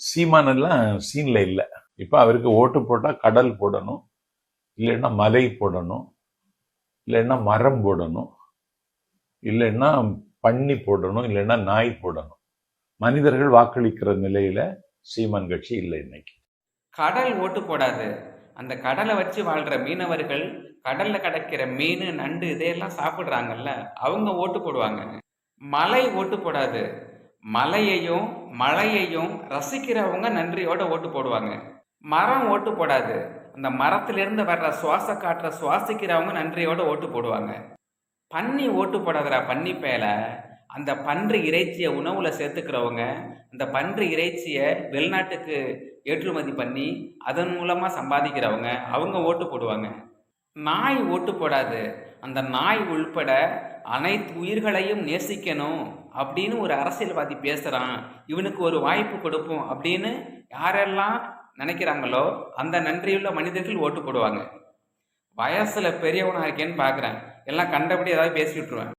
சீமானெல்லாம் சீன்ல இல்லை. இப்போ அவருக்கு ஓட்டு போட்டால் கடல் போடணும், இல்லைன்னா மலை போடணும், இல்லைன்னா மரம் போடணும், இல்லைன்னா பன்னி போடணும், இல்லைன்னா நாய் போடணும். மனிதர்கள் வாக்களிக்கிற நிலையில சீமான் கட்சி இல்லை இன்னைக்கு. கடல் ஓட்டு போடாது. அந்த கடலை வச்சு வாழ்ற மீனவர்கள் கடல்ல கிடைக்கிற மீன் நண்டு இதையெல்லாம் சாப்பிடுறாங்கல்ல, அவங்க ஓட்டு போடுவாங்க. மலை ஓட்டு போடாது. மலையையும் மழையையும் ரசிக்கிறவங்க நன்றியோட ஓட்டு போடுவாங்க. மரம் ஓட்டு போடாது. அந்த மரத்திலிருந்து வர்ற சுவாச காற்றை சுவாசிக்கிறவங்க நன்றியோட ஓட்டு போடுவாங்க. பன்னி ஓட்டு போடாதடா பன்னி பேல. அந்த பன்றி இறைச்சியை உணவுல சேர்த்துக்கிறவங்க அந்த பன்றி இறைச்சியை வெளிநாட்டுக்கு ஏற்றுமதி பண்ணி அதன் மூலமா சம்பாதிக்கிறவங்க அவங்க ஓட்டு போடுவாங்க. நாய் ஓட்டு போடாது. அந்த நாய் உள்பட அனைத்து உயிர்களையும் நேசிக்கணும் அப்படின்னு ஒரு அரசியல்வாதி பேசுறான், இவனுக்கு ஒரு வாய்ப்பு கொடுப்போம் அப்படின்னு யாரெல்லாம் நினைக்கிறாங்களோ அந்த நன்றியுள்ள மனிதர்கள் ஓட்டு போடுவாங்க. வயசுல பெரியவனா இருக்கேன்னு பாக்குறேன், எல்லாம் கண்டபடி ஏதாவது பேசி விட்டுருவேன்.